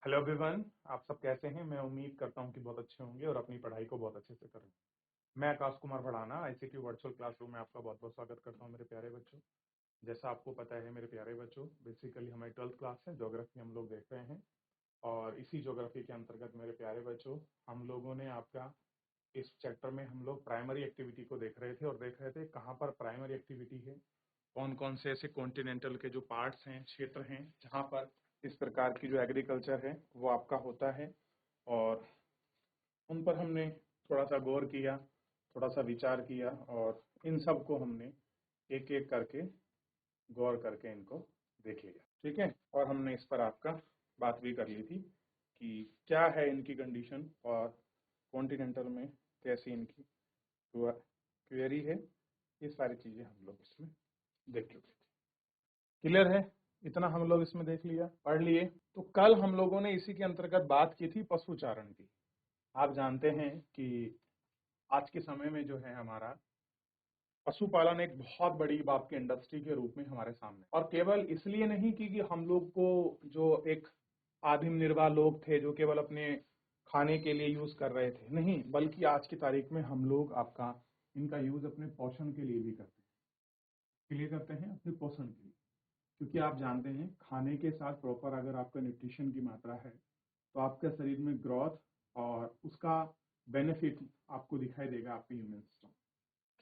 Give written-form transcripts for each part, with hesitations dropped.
Hello everyone. आप सब कैसे हैं? मैं उम्मीद करता हूं कि बहुत अच्छे होंगे और अपनी पढ़ाई को बहुत अच्छे से करें। मैं Akash Kumar Bhadana ICT virtual classroom में आपका बहुत बहुत स्वागत करता हूं मेरे प्यारे बच्चों। जैसा आपको पता है मेरे प्यारे बच्चों, बेसिकली हमारी 12th क्लास है, ज्योग्राफी हम लोग देख रहे हैं। और इसी ज्योग्राफी के अंतर्गत मेरे प्यारे बच्चों, हम लोगों ने आपका इस चैप्टर में हम लोग प्राइमरी एक्टिविटी को देख रहे थे और देख रहे थे कहाँ पर प्राइमरी एक्टिविटी है, कौन कौन से ऐसे कॉन्टिनेंटल के जो पार्ट्स हैं, क्षेत्र हैं, जहाँ पर इस प्रकार की जो एग्रीकल्चर है वो आपका होता है। और उन पर हमने थोड़ा सा गौर किया, थोड़ा सा विचार किया और इन सब को हमने एक एक करके गौर करके इनको देख लिया। ठीक है, और हमने इस पर आपका बात भी कर ली थी कि क्या है इनकी कंडीशन और कॉन्टिनेंटल में कैसी इनकी क्वेरी है। ये सारी चीज़ें हम लोग इसमें देख चुके थे। क्लियर है? इतना हम लोग इसमें देख लिया, पढ़ लिए। तो कल हम लोगों ने इसी के अंतर्गत बात की थी पशुचारण की। आप जानते हैं कि आज के समय में जो है हमारा पशुपालन एक बहुत बड़ी बात की इंडस्ट्री के रूप में हमारे सामने, और केवल इसलिए नहीं कि हम लोग को जो एक आदिम निर्वाह लोग थे जो केवल अपने खाने के लिए यूज कर रहे थे, नहीं, बल्कि आज की तारीख में हम लोग आपका इनका यूज अपने पोषण के लिए भी करते हैं। के लिए करते हैं अपने पोषण के लिए, क्योंकि आप जानते हैं खाने के साथ प्रॉपर अगर आपका न्यूट्रिशन की मात्रा है तो आपके शरीर में ग्रोथ और उसका बेनिफिट आपको दिखाई देगा आपके ह्यूमन सिस्टम।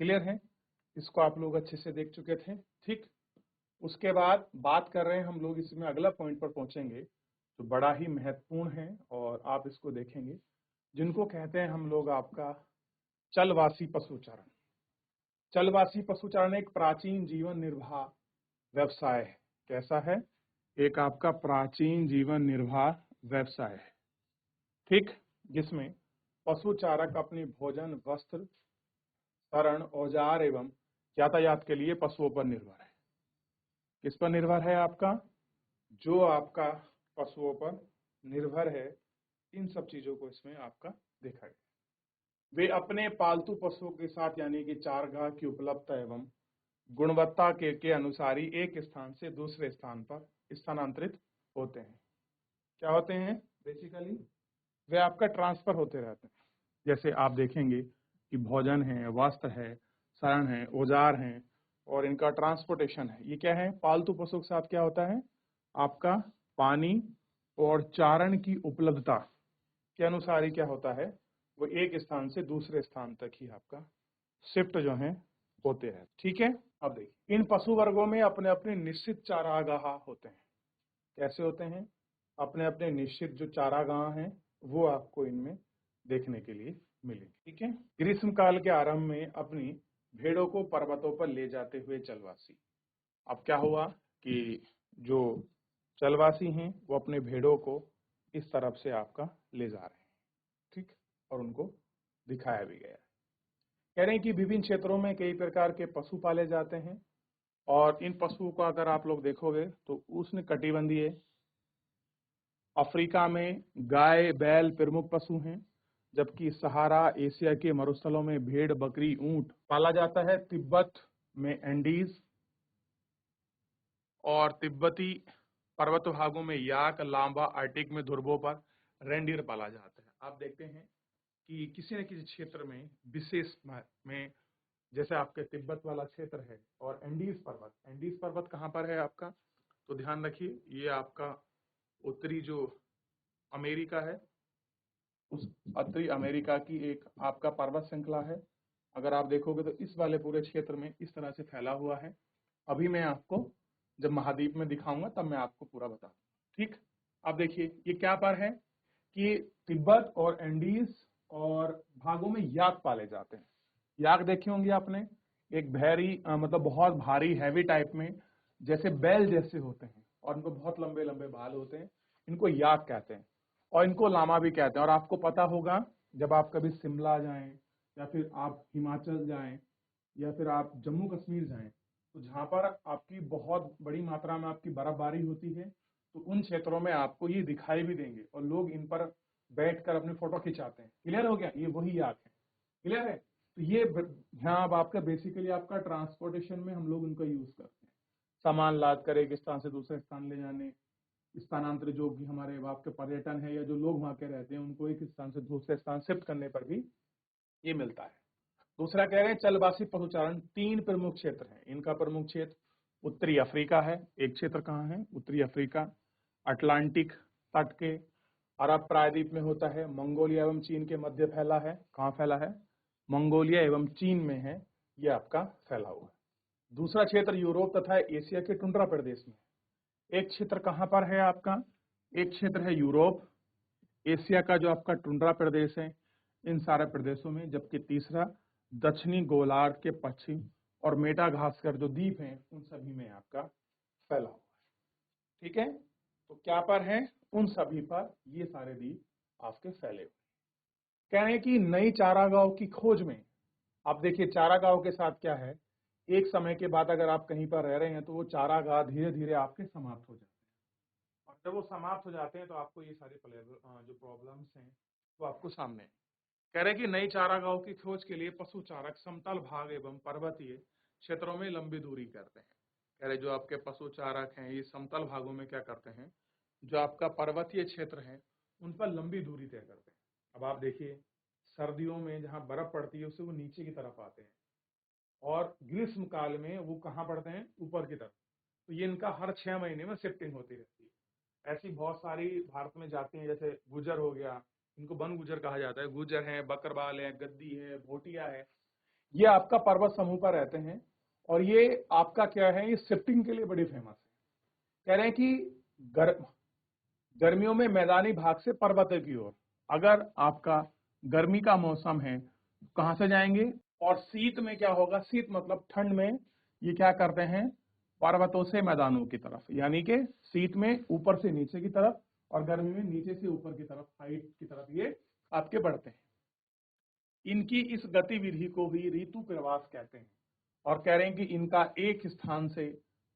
क्लियर है? इसको आप लोग अच्छे से देख चुके थे। ठीक, उसके बाद बात कर रहे हैं हम लोग, इसमें अगला पॉइंट पर पहुंचेंगे जो बड़ा ही महत्वपूर्ण है और आप इसको देखेंगे, जिनको कहते हैं हम लोग आपका चलवासी पशुचारण। चलवासी पशुचारण एक प्राचीन जीवन निर्वाह व्यवसाय है। कैसा है? एक आपका प्राचीन जीवन निर्वाह व्यवसाय है। ठीक, जिसमें पशु चारक अपने भोजन, वस्त्र, शरण, औजार एवं यातायात के लिए पशुओं पर निर्भर है। किस पर निर्भर है? आपका जो आपका पशुओं पर निर्भर है, इन सब चीजों को इसमें आपका देखा गया। वे अपने पालतू पशुओं के साथ यानी कि चारगाह की उपलब्धता एवं गुणवत्ता के अनुसार ही एक स्थान से दूसरे स्थान पर स्थानांतरित होते हैं। क्या होते हैं? बेसिकली वे आपका ट्रांसफर होते रहते हैं। जैसे आप देखेंगे कि भोजन है, वस्त्र है, शरण है, औजार हैं और इनका ट्रांसपोर्टेशन है। ये क्या है? पालतू पशु के साथ क्या होता है? आपका पानी और चारण की उपलब्धता के अनुसार ही क्या होता है, वो एक स्थान से दूसरे स्थान तक ही आपका शिफ्ट जो है होते हैं। ठीक है, अब देखिए इन पशु वर्गों में अपने अपने निश्चित चारागाह होते हैं। कैसे होते हैं? अपने अपने निश्चित जो चारागाह हैं वो आपको इनमें देखने के लिए मिलेंगे। ठीक है, ग्रीष्म काल के आरंभ में अपनी भेड़ों को पर्वतों पर ले जाते हुए चलवासी। अब क्या हुआ कि जो चलवासी हैं वो अपने भेड़ों को इस तरफ से आपका ले जा रहे हैं। ठीक, और उनको दिखाया भी गया है। कह रहे हैं कि विभिन्न क्षेत्रों में कई प्रकार के पशु पाले जाते हैं और इन पशुओं को अगर आप लोग देखोगे तो उष्ण कटिबंधीय अफ्रीका में गाय, बैल प्रमुख पशु हैं, जबकि सहारा एशिया के मरुस्थलों में भेड़, बकरी, ऊंट पाला जाता है। तिब्बत में एंडीज और तिब्बती पर्वत भागों में याक, लांबा, आर्टिक में ध्रुवों पर रेंडीर पाला जाता है। आप देखते हैं कि किसी न किसी क्षेत्र में विशेष में, जैसे आपके तिब्बत वाला क्षेत्र है और एंडीज पर्वत कहाँ पर है आपका? तो ध्यान रखिए, ये आपका उत्तरी जो अमेरिका है, उस उत्तरी अमेरिका की एक आपका पर्वत श्रृंखला है। अगर आप देखोगे तो इस वाले पूरे क्षेत्र में इस तरह से फैला हुआ है। अभी मैं आपको जब महाद्वीप में दिखाऊंगा तब मैं आपको पूरा बता दूंगा। ठीक, अब देखिए ये क्या पर है कि तिब्बत और एंडीज और भागों में याक पाले जाते हैं। याक देखे होंगे आपने, एक मतलब बहुत भारी हैवी टाइप में, जैसे बैल जैसे होते हैं और इनको बहुत लंबे लंबे बाल होते हैं। इनको याक कहते हैं और इनको लामा भी कहते हैं। और आपको पता होगा जब आप कभी शिमला जाएं या फिर आप हिमाचल जाएं या फिर आप जम्मू कश्मीर जाएं, तो जहां पर आपकी बहुत बड़ी मात्रा में आपकी बर्फबारी होती है तो उन क्षेत्रों में आपको ये दिखाई भी देंगे और लोग इन पर बैठकर अपने फोटो खिंचाते हैं। क्लियर हो गया? ये वही याक है। क्लियर है? तो ये यहाँ अब आपका बेसिकली आपका ट्रांसपोर्टेशन में हम लोग उनका यूज करते हैं, सामान लाद कर एक स्थान से दूसरे स्थान ले जाने, स्थानांतरित, जो कि हमारे आपके पर्यटन है या जो लोग वहाँ के रहते हैं उनको एक स्थान से दूसरे स्थान शिफ्ट करने पर भी ये मिलता है। दूसरा कह रहे हैं चलवासी पशुचारण 3 प्रमुख क्षेत्र हैं। इनका प्रमुख क्षेत्र उत्तरी अफ्रीका है, एक क्षेत्र कहाँ है, उत्तरी अफ्रीका, अटलांटिक तट के अरब प्रायद्वीप में होता है, मंगोलिया एवं चीन के मध्य फैला है। कहाँ फैला है? मंगोलिया एवं चीन में है, यह आपका फैला हुआ है। दूसरा क्षेत्र यूरोप तथा एशिया के टुंड्रा प्रदेश में। एक क्षेत्र कहाँ पर है आपका? एक क्षेत्र है यूरोप, एशिया का जो आपका टुंड्रा प्रदेश है, इन सारे प्रदेशों में, जबकि तीसरा दक्षिणी गोलार्ध के पश्चिम और मेडागास्कर जो द्वीप हैं उन सभी में आपका फैला हुआ है। ठीक है, तो क्या पर है? उन सभी पर ये सारे द्वीप आपके फैले हुए। कह रहे हैं कि नई चारागाहों की खोज में, आप देखिए चारागाहों के साथ क्या है, एक समय के बाद अगर आप कहीं पर रह रहे हैं तो वो चारागाह धीरे धीरे आपके समाप्त हो जाते हैं, और जब वो समाप्त हो जाते हैं तो आपको ये सारे जो प्रॉब्लम्स हैं वो आपको सामने हैं। कह रहे हैं कि नई चारागाहों की खोज के लिए पशु चारक समतल भाग एवं पर्वतीय क्षेत्रों में लंबी दूरी करते हैं। कह रहे जो आपके पशु चारक हैं ये समतल भागों में क्या करते हैं, जो आपका पर्वतीय क्षेत्र है उन पर लंबी दूरी तय करते हैं। अब आप देखिए सर्दियों में जहाँ बर्फ पड़ती है उससे वो नीचे की तरफ आते हैं, और ग्रीष्म काल में वो कहाँ पड़ते हैं? ऊपर की तरफ। तो ये इनका हर 6 महीने में शिफ्टिंग होती रहती है। ऐसी बहुत सारी भारत में जाती हैं, जैसे गुजर हो गया, इनको वन गुजर कहा जाता है, गुजर है, बकरवाल है, गद्दी है, भोटिया है, ये आपका पर्वत समूह पर रहते हैं, और ये आपका क्या है, ये शिफ्टिंग के लिए बड़ी फेमस है। कह रहे हैं कि गर्मियों में मैदानी भाग से पर्वत की ओर, अगर आपका गर्मी का मौसम है कहां से जाएंगे, और शीत में क्या होगा, शीत मतलब ठंड में ये क्या करते हैं, पर्वतों से मैदानों की तरफ, यानी कि शीत में ऊपर से नीचे की तरफ और गर्मी में नीचे से ऊपर की तरफ, हाइट की तरफ ये आपके बढ़ते हैं। इनकी इस गतिविधि को भी ऋतु प्रवास कहते हैं, और कह रहे हैं कि इनका एक स्थान से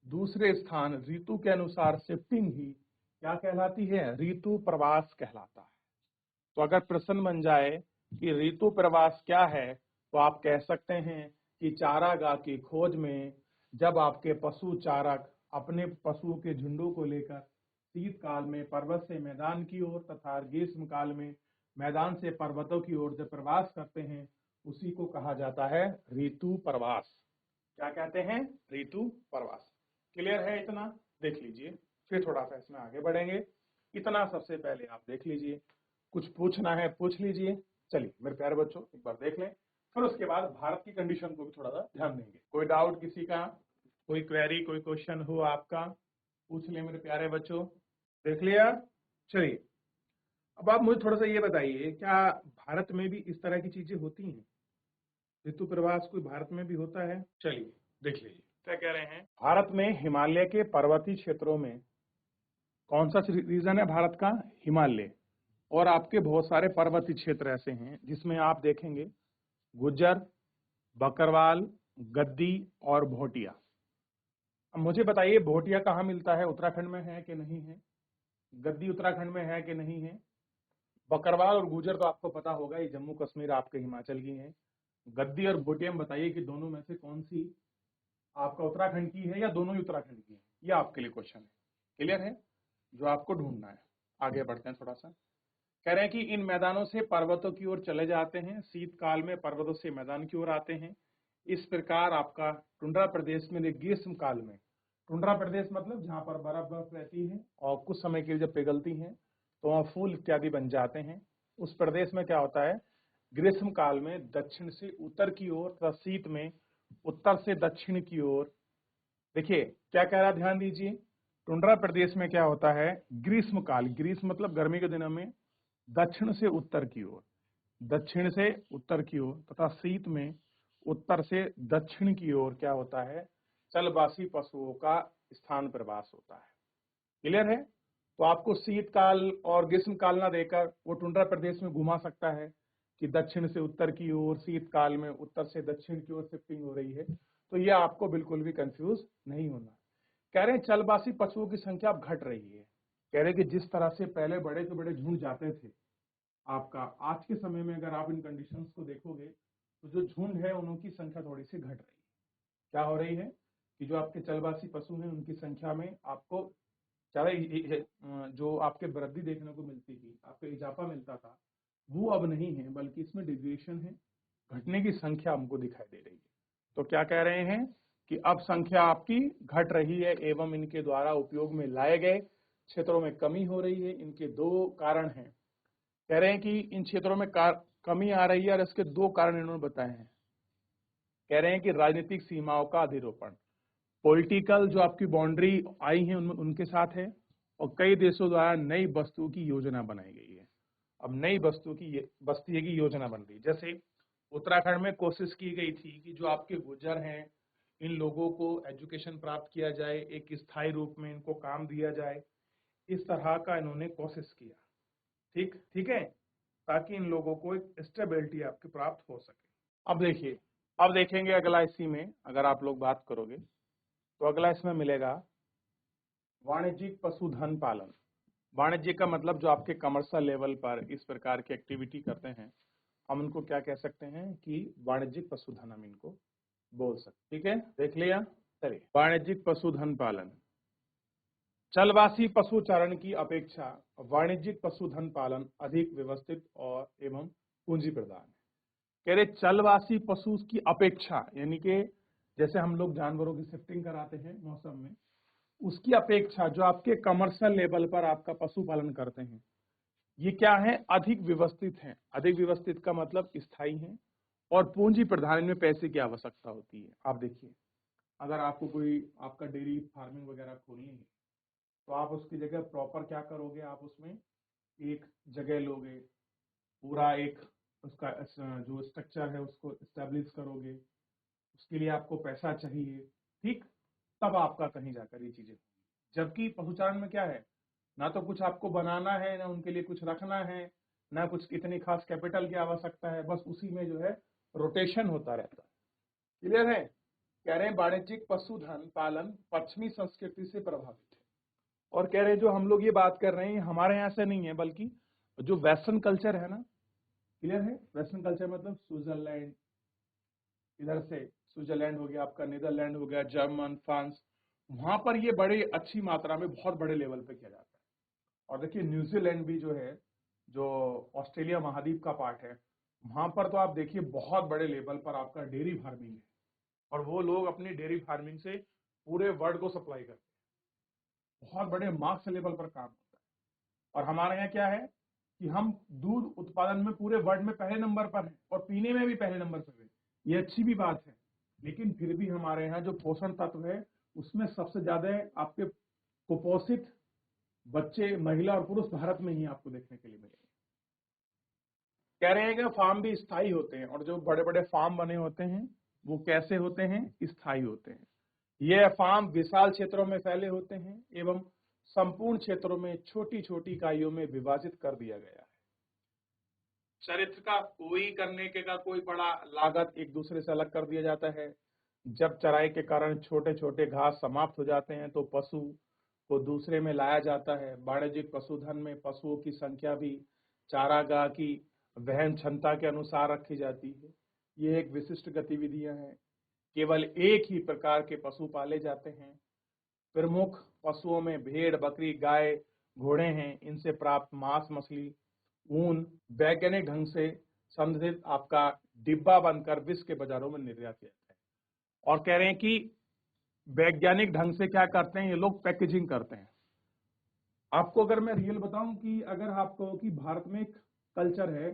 दूसरे स्थान ऋतु के अनुसार शिफ्टिंग ही क्या कहलाती है, ऋतु प्रवास कहलाता है। तो अगर प्रश्न बन जाए कि ऋतु प्रवास क्या है, तो आप कह सकते हैं कि चारागाह की खोज में जब आपके पशु चारक अपने पशुओं के झुंडों को लेकर शीतकाल में पर्वत से मैदान की ओर तथा ग्रीष्म काल में मैदान से पर्वतों की ओर जब प्रवास करते हैं, उसी को कहा जाता है ऋतु प्रवास। क्या कहते हैं? ऋतु प्रवास। क्लियर है इतना? देख लीजिए, फिर थोड़ा सा इसमें आगे बढ़ेंगे। इतना सबसे पहले आप देख लीजिए, कुछ पूछना है पूछ लीजिए। चलिए मेरे प्यारे बच्चों एक बार देख लें, फिर उसके बाद भारत की कंडीशन को भी थोड़ा सा ध्यान देंगे। कोई डाउट किसी का, कोई क्वेरी, कोई क्वेश्चन हो आपका, पूछ ले मेरे प्यारे बच्चों। देख लिया? चलिए अब आप मुझे थोड़ा सा ये बताइए, क्या भारत में भी इस तरह की चीजें होती हैं? ऋतु प्रवास कोई भारत में भी होता है? चलिए देख लीजिए क्या कह रहे हैं। भारत में हिमालय के पर्वतीय क्षेत्रों में, कौन सा रीजन है भारत का? हिमालय। और आपके बहुत सारे पर्वतीय क्षेत्र ऐसे हैं जिसमें आप देखेंगे गुज्जर, बकरवाल, गद्दी और भोटिया। अब मुझे बताइए भोटिया कहाँ मिलता है, उत्तराखंड में है कि नहीं है? गद्दी उत्तराखंड में है कि नहीं है? बकरवाल और गुजर तो आपको पता होगा, ये जम्मू कश्मीर आपके हिमाचल की है। गद्दी और भोटिया में बताइए कि दोनों में से कौन सी आपका उत्तराखंड की है या दोनों ही उत्तराखंड की है? ये आपके लिए क्वेश्चन है। क्लियर है? जो आपको ढूंढना है। आगे बढ़ते हैं थोड़ा सा। कह रहे हैं कि इन मैदानों से पर्वतों की ओर चले जाते हैं, शीतकाल में पर्वतों से मैदान की ओर आते हैं। इस प्रकार आपका टुंड्रा प्रदेश में ग्रीष्म काल में, टुंड्रा प्रदेश मतलब जहाँ पर बर्फ बर्फ रहती है और कुछ समय के लिए जब पिघलती है तो वहाँ फूल इत्यादि बन जाते हैं, उस प्रदेश में क्या होता है, ग्रीष्म काल में दक्षिण से उत्तर की ओर तथा शीत में उत्तर से दक्षिण की ओर। देखिए क्या कह रहा है, ध्यान दीजिए। टुंड्रा प्रदेश में क्या होता है, ग्रीष्म काल, ग्रीष्म मतलब गर्मी के दिनों में दक्षिण से उत्तर की ओर, दक्षिण से उत्तर की ओर तथा शीत में उत्तर से दक्षिण की ओर क्या होता है, चलवासी पशुओं का स्थान प्रवास होता है। क्लियर है? तो आपको शीतकाल और ग्रीष्म काल ना देकर वो टुंड्रा प्रदेश में घुमा सकता है कि दक्षिण से उत्तर की ओर, शीतकाल में उत्तर से दक्षिण की ओर शिफ्टिंग हो रही है, तो ये आपको बिल्कुल भी कंफ्यूज नहीं होना। कह रहे हैं चलवासी पशुओं की संख्या अब घट रही है। कह रहे हैं कि जिस तरह से पहले बड़े से बड़े झुंड जाते थे, आपका आज के समय में अगर आप इन कंडीशंस को देखोगे तो जो झुंड है उनकी संख्या थोड़ी सी घट रही है। क्या हो रही है कि जो आपके चलवासी पशु हैं उनकी संख्या में आपको ज़्यादा जो आपके वृद्धि देखने को मिलती थी, आपको इजाफा मिलता था, वो अब नहीं है, बल्कि इसमें डिविएशन है, घटने की संख्या हमको दिखाई दे रही है। तो क्या कह रहे हैं कि अब संख्या आपकी घट रही है एवं इनके द्वारा उपयोग में लाए गए क्षेत्रों में कमी हो रही है। इनके दो कारण हैं। कह रहे हैं कि इन क्षेत्रों में कमी आ रही है और इसके दो कारण इन्होंने बताए हैं। कह रहे हैं कि राजनीतिक सीमाओं का अधिरोपण, पॉलिटिकल जो आपकी बाउंड्री आई है उनके साथ है, और कई देशों द्वारा नई बस्तियों की योजना बनाई गई है। अब नई बस्ती की योजना बन रही है। जैसे उत्तराखंड में कोशिश की गई थी कि जो आपके गुर्जर हैं, इन लोगों को एजुकेशन प्राप्त किया जाए, एक स्थायी रूप में इनको काम दिया जाए, इस तरह का इन्होंने कोशिश किया। ठीक ठीक है, ताकि इन लोगों को एक स्टेबिलिटी आपकी प्राप्त हो सके। अब देखिए, अब देखेंगे अगला इसी में अगर आप लोग बात करोगे तो अगला इसमें मिलेगा वाणिज्यिक पशुधन पालन। वाणिज्य का मतलब जो आपके कमर्शियल लेवल पर इस प्रकार की एक्टिविटी करते हैं, हम उनको क्या कह सकते हैं कि वाणिज्यिक पशुधन हम इनको बोल सकते। ठीक है, देख लिया। चलिए, वाणिज्यिक पशुधन पालन। चलवासी पशुचारण की अपेक्षा वाणिज्यिक पशुधन पालन अधिक व्यवस्थित और एवं पूंजी प्रदान है। कह रहे चलवासी पशु की अपेक्षा, यानी कि जैसे हम लोग जानवरों की शिफ्टिंग कराते हैं मौसम में, उसकी अपेक्षा जो आपके कमर्शियल लेवल पर आपका पशुपालन करते हैं, ये क्या है, अधिक व्यवस्थित है। अधिक व्यवस्थित का मतलब स्थायी है और पूंजी प्रधान में पैसे की आवश्यकता होती है। आप देखिए, अगर आपको कोई आपका डेयरी फार्मिंग वगैरह खोलनी है तो आप उसकी जगह प्रॉपर क्या करोगे, आप उसमें एक जगह लोगे, पूरा एक उसका जो स्ट्रक्चर है उसको एस्टेब्लिश करोगे, उसके लिए आपको पैसा चाहिए। ठीक, तब आपका कहीं जाकर ये चीजें। जबकि पशुचारण में क्या है, ना तो कुछ आपको बनाना है, ना उनके लिए कुछ रखना है, ना कुछ इतनी खास कैपिटल की आवश्यकता है, बस उसी में जो है रोटेशन होता रहता है। क्लियर है। कह रहे हैं वाणिज्यिक पशुधन पालन पश्चिमी संस्कृति से प्रभावित है। और कह रहे हैं जो हम लोग ये बात कर रहे हैं हमारे यहाँ से नहीं है, बल्कि जो वेस्टर्न कल्चर है ना, क्लियर है, वेस्टर्न कल्चर मतलब स्विट्जरलैंड, इधर से स्विट्जरलैंड हो गया आपका, नीदरलैंड हो गया, जर्मन, फ्रांस, वहां पर ये बड़े अच्छी मात्रा में बहुत बड़े लेवल पे किया जाता है। और देखिए न्यूजीलैंड भी जो है, जो ऑस्ट्रेलिया महाद्वीप का पार्ट है, वहां पर तो आप देखिए बहुत बड़े लेवल पर आपका डेयरी फार्मिंग है, और वो लोग अपनी डेयरी फार्मिंग से पूरे वर्ल्ड को सप्लाई करते हैं। बहुत बड़े मार्क्स लेवल पर काम होता है। और हमारे यहाँ क्या है कि हम दूध उत्पादन में पूरे वर्ल्ड में पहले नंबर पर हैं और पीने में भी पहले नंबर पर है। ये अच्छी भी बात है, लेकिन फिर भी हमारे यहाँ जो पोषण तत्व है उसमें सबसे ज्यादा आपके कुपोषित बच्चे, महिला और पुरुष भारत में ही आपको देखने के लिए मिलेंगे। कह रहे हैं कि फार्म भी स्थायी होते हैं, और जो बड़े बड़े फार्म बने होते हैं वो कैसे होते हैं, स्थायी होते हैं। ये फार्म विशाल क्षेत्रों में फैले होते हैं एवं संपूर्ण क्षेत्रों में छोटी छोटी इकाइयों में विभाजित कर दिया गया है। चरित्र का कोई करने के का कोई बड़ा लागत एक दूसरे से अलग कर दिया जाता है। जब चराई के कारण छोटे छोटे घास समाप्त हो जाते हैं तो पशु को दूसरे में लाया जाता है। वाणिज्यिक पशुधन में पशुओं की संख्या भी चारागाह की वहन क्षमता के अनुसार रखी जाती है। ये एक विशिष्ट गतिविधियां हैं। केवल एक ही प्रकार के पशु पाले जाते हैं। प्रमुख पशुओं में भेड़, बकरी, गाय, घोड़े हैं। इनसे प्राप्त मांस, मछली, ऊन वैज्ञानिक ढंग से संवर्धित आपका डिब्बा बनकर विश्व के बाजारों में निर्यात किया जाता है। और कह रहे हैं कि वैज्ञानिक ढंग से क्या करते हैं ये लोग, पैकेजिंग करते हैं। आपको अगर मैं रियल बताऊं कि अगर आपको कि भारत में एक कल्चर है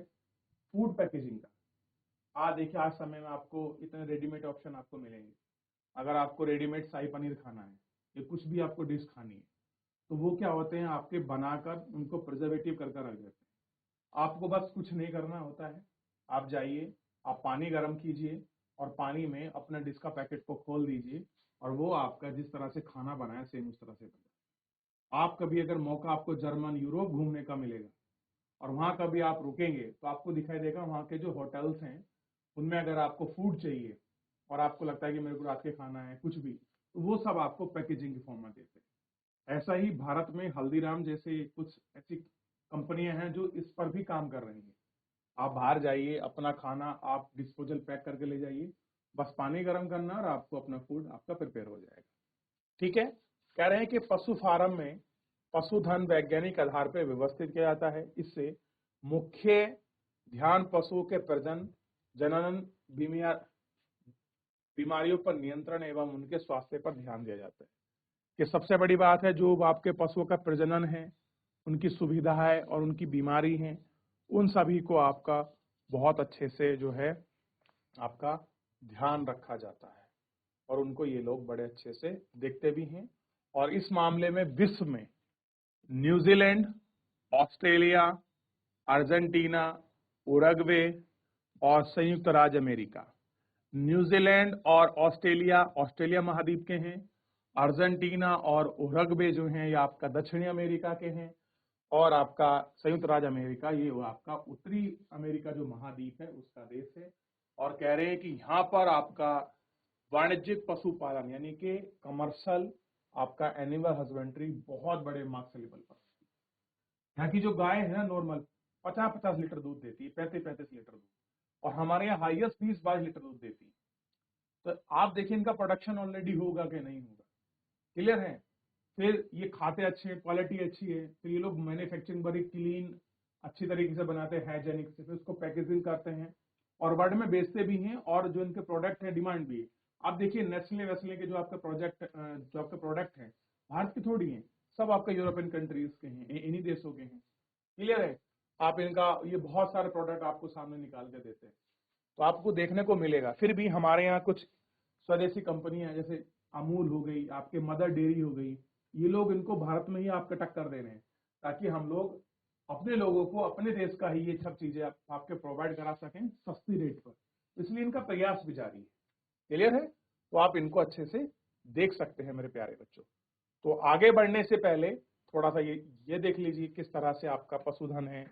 फूड पैकेजिंग का, देखिए आज समय में आपको इतने रेडीमेड ऑप्शन आपको मिलेंगे। अगर आपको रेडीमेड शाही पनीर खाना है या कुछ भी आपको डिश खानी है, तो वो क्या होते हैं, आपके बनाकर उनको प्रिजर्वेटिव करके रख देते हैं। आपको बस कुछ नहीं करना होता है, आप जाइए, आप पानी गर्म कीजिए और पानी में अपना डिश का पैकेट को खोल दीजिए, और वो आपका जिस तरह से खाना बनाए सेम उस तरह से बने। आप कभी अगर मौका आपको जर्मन, यूरोप घूमने का मिलेगा और वहां कभी आप रुकेंगे तो आपको दिखाई देगा वहां के जो होटल्स हैं उनमें अगर आपको फूड चाहिए और आपको लगता है कि मेरे को रात के खाना है कुछ भी, तो वो सब आपको पैकेजिंग के फॉर्म में देते हैं। ऐसा ही भारत में हल्दीराम जैसे कुछ ऐसी कंपनियां हैं जो इस पर भी काम कर रही हैं। आप बाहर जाइए, अपना खाना आप डिस्पोजल पैक करके ले जाइए, बस पानी गर्म करना और आपको अपना फूड आपका प्रिपेयर हो जाएगा। ठीक है। कह रहे हैं कि पशु फार्म में पशुधन वैज्ञानिक आधार पर व्यवस्थित किया जाता है। इससे मुख्य ध्यान पशुओं के प्रजनन, जनन, बीमारियों पर नियंत्रण एवं उनके स्वास्थ्य पर ध्यान दिया जाता है। कि सबसे बड़ी बात है, जो आपके पशुओं का प्रजनन है, उनकी सुविधा है और उनकी बीमारी है, उन सभी को आपका बहुत अच्छे से जो है आपका ध्यान रखा जाता है और उनको ये लोग बड़े अच्छे से देखते भी हैं। और इस मामले में विश्व में न्यूजीलैंड, ऑस्ट्रेलिया, अर्जेंटीना, उरुग्वे और संयुक्त राज्य अमेरिका। न्यूजीलैंड और ऑस्ट्रेलिया ऑस्ट्रेलिया महाद्वीप के हैं। अर्जेंटीना और उरुग्वे जो हैं ये आपका दक्षिणी अमेरिका के हैं। और आपका संयुक्त राज्य अमेरिका ये वो आपका उत्तरी अमेरिका जो महाद्वीप है उसका देश है। और कह रहे हैं कि यहाँ पर आपका वाणिज्यिक पशुपालन यानी कि कमर्शियल आपका एनिमल हस्बेंड्री बहुत बड़े मार्क्स लेवल पर। यहाँ की जो गाय है ना नॉर्मल 50-50 लीटर दूध देती है, 35-35 लीटर दूध, और हमारे यहाँ हाईएस्ट 20-22 लीटर दूध देती है। तो आप देखिए इनका प्रोडक्शन ऑलरेडी होगा कि नहीं होगा, क्लियर है। फिर ये खाते अच्छे हैं, क्वालिटी अच्छी है, फिर ये लोग मैन्युफैक्चरिंग बड़ी क्लीन अच्छी तरीके से बनाते हैं, हाइजेनिक से, फिर उसको पैकेजिंग करते हैं और वर्ल्ड में बेचते भी हैं। और जो इनके प्रोडक्ट है डिमांड भी है। आप देखिए नेस्ले वेस्ले के जो आपके प्रोडक्ट है भारत की थोड़ी है, सब आपका यूरोपियन कंट्रीज के हैं, इन्हीं देशों के हैं, क्लियर है। आप इनका ये बहुत सारे प्रोडक्ट आपको सामने निकाल के देते हैं, तो आपको देखने को मिलेगा। फिर भी हमारे यहाँ कुछ स्वदेशी कंपनियां जैसे अमूल हो गई, आपके मदर डेयरी हो गई, ये लोग इनको भारत में ही आपके टक्कर दे रहे हैं ताकि हम लोग अपने लोगों को अपने देश का ही ये सब चीजें आपके प्रोवाइड करा सकें सस्ती रेट पर। इसलिए इनका प्रयास भी जारी है, क्लियर है। तो आप इनको अच्छे से देख सकते हैं मेरे प्यारे बच्चों। तो आगे बढ़ने से पहले थोड़ा सा ये देख लीजिए किस तरह से आपका पशुधन है।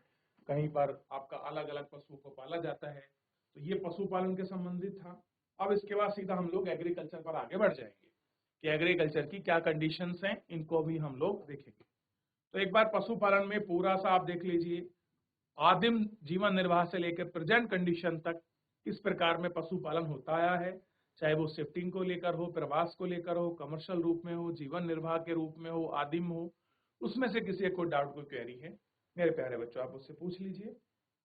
कहीं पर आपका अलग अलग पशुओं को पाला जाता है, तो ये पशुपालन के संबंधित था। अब इसके बाद सीधा हम लोग एग्रीकल्चर पर आगे बढ़ जाएंगे कि एग्रीकल्चर की क्या कंडीशंस हैं, इनको भी हम लोग देखेंगे। तो एक बार पशुपालन में पूरा सा आप देख लीजिए, आदिम जीवन निर्वाह से लेकर प्रेजेंट कंडीशन तक किस प्रकार में पशुपालन होता आया है, चाहे वो शिफ्टिंग को लेकर हो, प्रवास को लेकर हो, कमर्शियल रूप में हो, जीवन निर्वाह के रूप में हो, आदिम हो, उसमें से किसी को डाउट कोई क्वेरी है मेरे प्यारे बच्चों आप उससे पूछ लीजिए,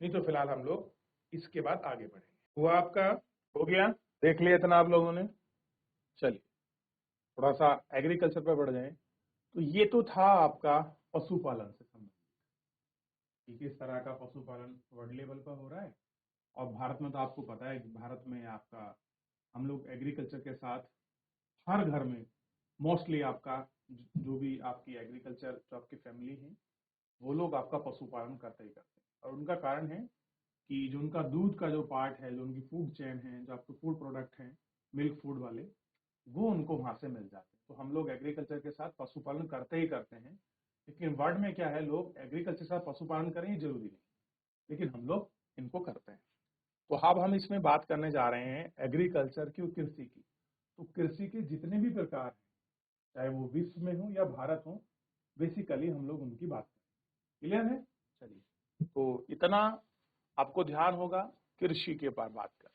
नहीं तो फिलहाल हम लोग इसके बाद आगे बढ़ेंगे। हुआ आपका, हो गया, देख लिया इतना आप लोगों ने। चलिए थोड़ा सा एग्रीकल्चर पर बढ़ जाए। तो ये तो था आपका पशुपालन से संबंधित कि किस तरह का पशुपालन वर्ल्ड लेवल पर हो रहा है। और भारत में तो आपको पता है कि भारत में आपका हम लोग एग्रीकल्चर के साथ हर घर में मोस्टली आपका जो भी आपकी एग्रीकल्चर जो आपकी फैमिली है वो लोग आपका पशुपालन करते ही करते हैं। और उनका कारण है कि जो उनका दूध का जो पार्ट है, जो उनकी फूड चेन है, जो आपके फूड प्रोडक्ट हैं मिल्क फूड वाले, वो उनको वहां से मिल जाते हैं। तो हम लोग एग्रीकल्चर के साथ पशुपालन करते ही करते हैं। लेकिन वर्ल्ड में क्या है, लोग एग्रीकल्चर के साथ पशुपालन करें ये जरूरी नहीं, लेकिन हम लोग इनको करते हैं। तो अब हम इसमें बात करने जा रहे हैं एग्रीकल्चर की और कृषि की। तो कृषि के जितने भी प्रकार हैं, चाहे वो विश्व में हो या भारत हो, बेसिकली हम लोग उनकी बात करें, क्लियर है। चलिए तो इतना आपको ध्यान होगा। कृषि के ऊपर बात कर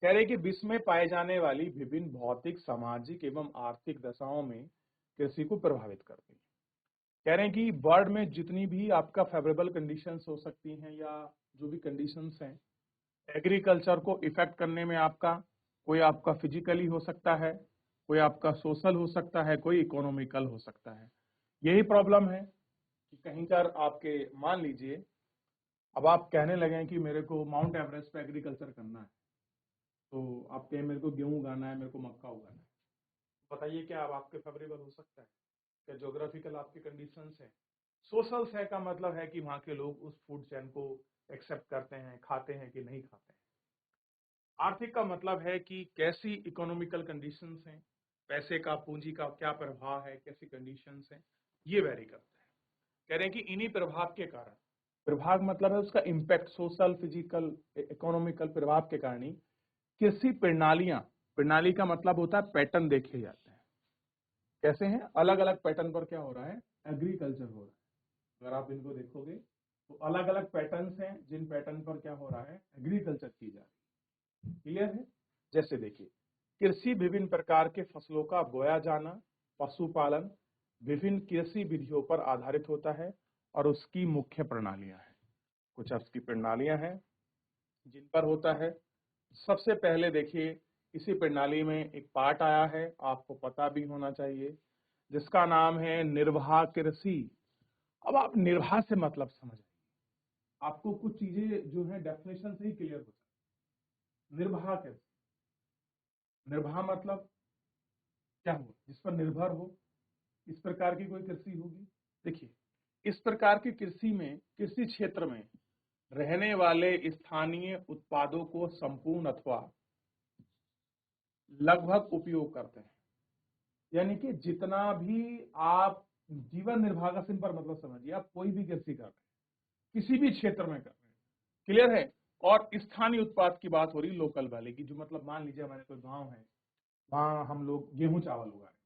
कह रहे कि विश्व में पाए जाने वाली विभिन्न भौतिक, सामाजिक एवं आर्थिक दशाओं में कृषि को प्रभावित करती है। कह रहे हैं कि वर्ल्ड में जितनी भी आपका फेवरेबल कंडीशंस हो सकती हैं या जो भी कंडीशंस हैं, एग्रीकल्चर को इफेक्ट करने में आपका कोई आपका फिजिकली हो सकता है, कोई आपका सोशल हो सकता है, कोई इकोनॉमिकल हो सकता है। यही प्रॉब्लम है कि कहीं कर आपके मान लीजिए अब आप कहने लगे कि मेरे को माउंट एवरेस्ट पे एग्रीकल्चर करना है, तो आप कहें मेरे को गेहूं उगाना है, मेरे को मक्का उगाना है, बताइए क्या अब आपके फेवरेबल हो सकता है? क्या ज्योग्राफिकल आपकी कंडीशंस है? सोशल है का मतलब है कि वहां के लोग उस फूड चेन को एक्सेप्ट करते हैं, खाते हैं कि नहीं खाते हैं। आर्थिक का मतलब है कि कैसी इकोनॉमिकल कंडीशंस हैं, पैसे का, पूंजी का क्या प्रभाव है, कैसी कंडीशंस हैं, ये वेरी करता है। कह रहे हैं कि इन्हीं प्रभाव के कारण, प्रभाव मतलब है उसका इम्पैक्ट, सोशल, फिजिकल, इकोनॉमिकल प्रभाव के कारण ही कृषि प्रणालियां, प्रणाली का मतलब होता है पैटर्न देखे जाते हैं। कैसे हैं? अलग अलग पैटर्न पर क्या हो रहा है, एग्रीकल्चर हो रहा है। अगर आप इनको देखोगे तो अलग अलग पैटर्न्स हैं जिन पैटर्न पर क्या हो रहा है, एग्रीकल्चर की जा रही है, क्लियर है। जैसे देखिए, कृषि विभिन्न प्रकार के फसलों का बोया जाना, पशुपालन, विभिन्न कृषि विधियों पर आधारित होता है और उसकी मुख्य प्रणालियां हैं। कुछ उसकी प्रणालियां हैं जिन पर होता है। सबसे पहले देखिए, इसी प्रणाली में एक पार्ट आया है, आपको पता भी होना चाहिए, जिसका नाम है निर्वाह कृषि। अब आप निर्वाह से मतलब समझ, आपको कुछ चीजें जो है डेफिनेशन से ही क्लियर हो जाए। निर्वाह कृषि, निर्वाह मतलब क्या हुआ, जिस पर निर्भर हो, इस प्रकार की कोई कृषि होगी। देखिए, इस प्रकार की कृषि में, कृषि क्षेत्र में रहने वाले स्थानीय उत्पादों को संपूर्ण अथवा लगभग उपयोग करते हैं। यानी कि जितना भी आप जीवन निर्वाह का सिंपल मतलब समझिए, आप कोई भी कृषि कर रहे हैं, किसी भी क्षेत्र में कर रहे हैं, क्लियर है। और स्थानीय उत्पाद की बात हो रही, लोकल वाले की, जो मतलब मान लीजिए हमारे कोई गांव है, वहां हम लोग गेहूं चावल उगा रहे हैं,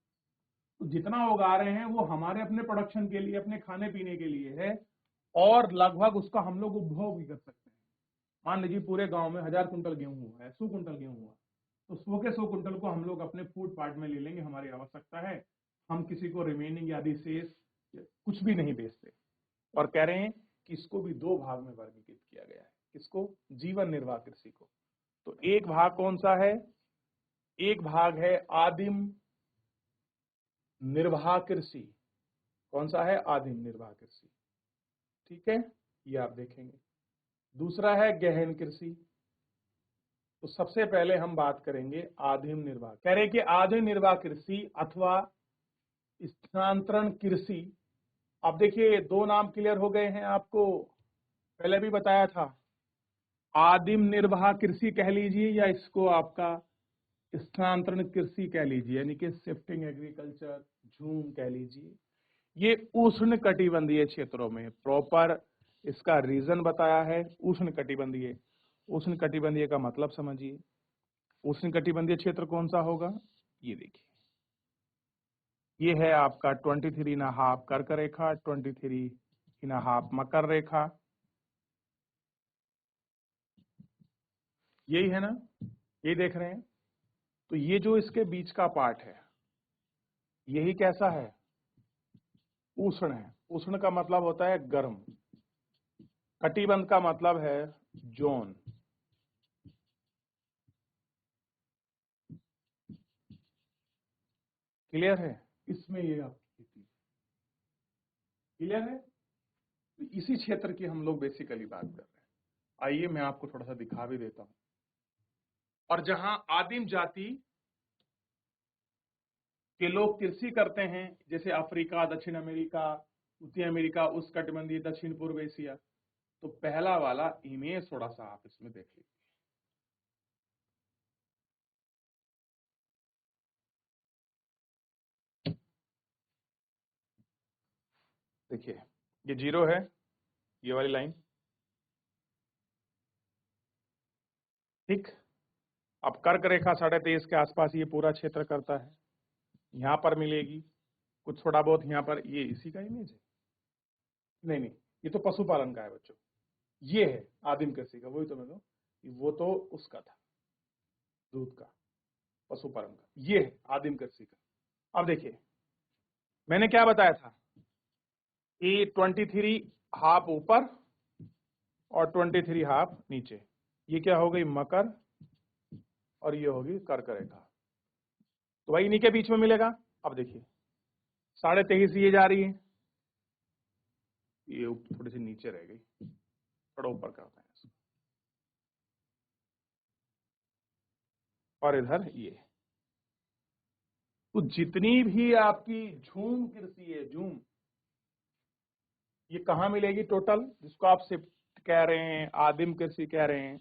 तो जितना उगा रहे हैं वो हमारे अपने प्रोडक्शन के लिए, अपने खाने पीने के लिए है, और लगभग उसका हम लोग उपभोग भी कर सकते हैं। मान लीजिए पूरे गांव में 1000 कुंटल गेहूं हुआ है, 100 कुंटल गेहूं हुआ, तो 100 के 100 कुंटल को हम लोग अपने फूड पार्ट में ले लेंगे, हमारी आवश्यकता है, हम किसी को रिमेनिंग या शेष कुछ भी नहीं बेचते। और कह रहे हैं कि इसको भी दो भाग में वर्गीकृत किया गया है, किसको, जीवन निर्वाह कृषि को। तो एक भाग कौन सा है, एक भाग है आदिम निर्वाह कृषि। कौन सा है, आदिम निर्वाह कृषि, ठीक है, ये आप देखेंगे। दूसरा है गहन कृषि। तो सबसे पहले हम बात करेंगे आदिम निर्वाह। कह रहे कि आदिम निर्वाह कृषि अथवा स्थानांतरण कृषि। अब देखिए, दो नाम क्लियर हो गए हैं, आपको पहले भी बताया था। आदिम निर्वाह कृषि कह लीजिए, या इसको आपका स्थानांतरण कृषि कह लीजिए, यानी कि शिफ्टिंग एग्रीकल्चर, झूम कह लीजिए। ये उष्ण कटिबंधीय क्षेत्रों में, प्रॉपर इसका रीजन बताया है, उष्ण कटिबंधीय। उष्ण कटिबंधीय का मतलब समझिए, उष्ण कटिबंधीय क्षेत्र कौन सा होगा, ये देखिए, ये है आपका 23.5 कर्क रेखा, 23.5 मकर रेखा, यही है ना, यही देख रहे हैं। तो ये जो इसके बीच का पार्ट है, यही कैसा है, उष्ण है। उष्ण का मतलब होता है गर्म, कटिबंध का मतलब है जोन। क्लियर है, इसमें ये आपकी खेती क्लियर है। तो इसी क्षेत्र की हम लोग बेसिकली बात कर रहे हैं। आइए मैं आपको थोड़ा सा दिखा भी देता हूं। और जहां आदिम जाति के लोग कृषि करते हैं, जैसे अफ्रीका, दक्षिण अमेरिका, उत्तरी अमेरिका, उष्णकटिबंधीय, दक्षिण पूर्व एशिया, तो पहला वाला इमेज थोड़ा सा आप इसमें देख लीजिए। देखिए, ये जीरो है, ये वाली लाइन, ठीक। अब कर्क रेखा 23.5 के आसपास ये पूरा क्षेत्र करता है, यहां पर मिलेगी कुछ थोड़ा बहुत यहाँ पर। ये इसी का इमेज है, नहीं नहीं, ये तो पशुपालन का है बच्चों, ये है आदिम कृषि का, वही तो मैं कहूं, वो तो उसका था दूध का, पशुपालन का, ये है आदिम कृषि का। अब देखिए, मैंने क्या बताया था, ये 23.5 ऊपर और 23.5 नीचे, ये क्या हो गई, मकर, और ये होगी कर्क रेखा, तो भाई इन्हीं के बीच में मिलेगा। अब देखिए 23.5 ये जा रही है, ये थोड़ी सी नीचे रह गई, थोड़ा ऊपर करते हैं इसको, और इधर ये। तो जितनी भी आपकी झूम कृषि है, झूम, ये कहाँ मिलेगी टोटल, जिसको आप शिफ्ट कह रहे हैं, आदिम कृषि कह रहे हैं,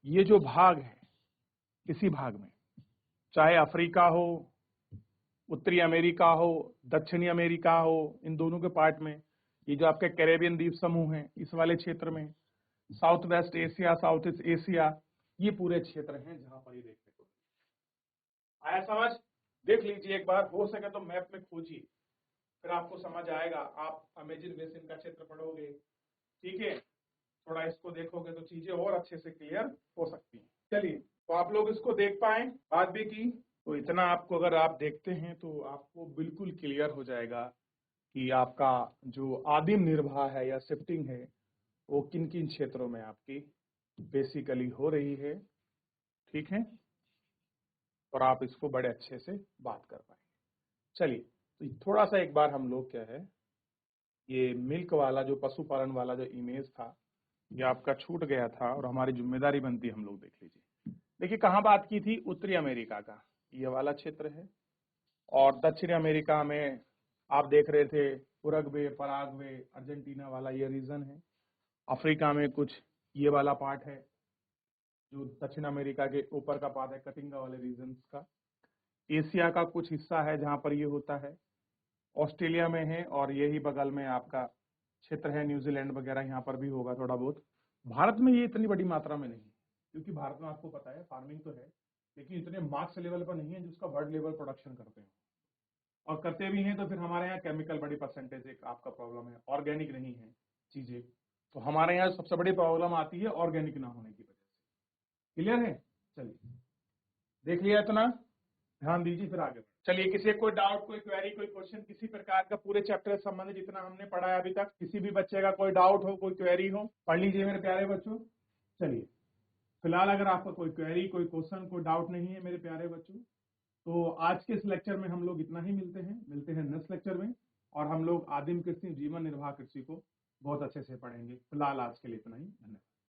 ये जो भाग है, इसी भाग में, चाहे अफ्रीका हो, उत्तरी अमेरिका हो, दक्षिणी अमेरिका हो, इन दोनों के पार्ट में, ये जो आपके कैरेबियन द्वीप समूह हैं, इस वाले क्षेत्र में, south west Asia, south east Asia, ये पूरे क्षेत्र हैं जहां पर ये देखने को आया। समझ, देख लीजिए एक बार, हो सके तो मैप में खोजिए, फिर आपको समझ आएगा। आप अमेजिन बेसिन का क्षेत्र पढ़ोगे, ठीक है, थोड़ा इसको देखोगे तो चीजें और अच्छे से क्लियर हो सकती हैं। चलिए, तो आप लोग इसको देख पाए, बात भी की, तो इतना आपको अगर आप देखते हैं तो आपको बिल्कुल क्लियर हो जाएगा कि आपका जो आदिम निर्वाह है या शिफ्टिंग है वो किन किन क्षेत्रों में आपकी बेसिकली हो रही है, ठीक है, और आप इसको बड़े अच्छे से बात कर पाएंगे। चलिए, तो थोड़ा सा एक बार हम लोग क्या है, ये मिल्क वाला जो पशुपालन वाला जो इमेज था ये आपका छूट गया था और हमारी जिम्मेदारी बनती है हम लोग देख लीजिए। देखिए कहाँ बात की थी, उत्तरी अमेरिका का ये वाला क्षेत्र है, और दक्षिण अमेरिका में आप देख रहे थे उरुग्वे, पराग्वे, अर्जेंटीना वाला ये रीजन है। अफ्रीका में कुछ ये वाला पार्ट है जो दक्षिण अमेरिका के ऊपर का पार्ट है, कटिंगा वाले रीजन का। एशिया का कुछ हिस्सा है जहां पर ये होता है, ऑस्ट्रेलिया में है, और यही बगल में आपका क्षेत्र है न्यूजीलैंड वगैरह, यहाँ पर भी होगा थोड़ा बहुत। भारत में ये इतनी बड़ी मात्रा में नहीं, क्योंकि भारत में आपको पता है फार्मिंग तो है लेकिन इतने मार्क्स लेवल पर नहीं है जिसका वर्ल्ड लेवल प्रोडक्शन करते हैं, और करते भी हैं तो फिर हमारे यहाँ केमिकल बड़ी परसेंटेज एक आपका प्रॉब्लम है, ऑर्गेनिक नहीं है चीजें। तो हमारे यहाँ सबसे बड़ी प्रॉब्लम आती है ऑर्गेनिक ना होने की वजह से। क्लियर है? चलिए, देख लिया इतना, ध्यान दीजिए फिर आगे। चलिए, किसी कोई डाउट, कोई क्वेरी, कोई क्वेश्चन किसी प्रकार का पूरे चैप्टर से संबंधित जितना हमने पढ़ा है अभी तक, किसी भी बच्चे का कोई डाउट हो, कोई क्वेरी हो, पढ़ लीजिए मेरे प्यारे बच्चों। चलिए, फिलहाल अगर आपका कोई क्वेरी, कोई क्वेश्चन, कोई डाउट नहीं है मेरे प्यारे बच्चों, तो आज के इस लेक्चर में हम लोग इतना ही मिलते हैं नेक्स्ट लेक्चर में, और हम लोग आदिम कृषि, जीवन निर्वाह कृषि को बहुत अच्छे से पढ़ेंगे। फिलहाल आज के लिए इतना ही, धन्यवाद।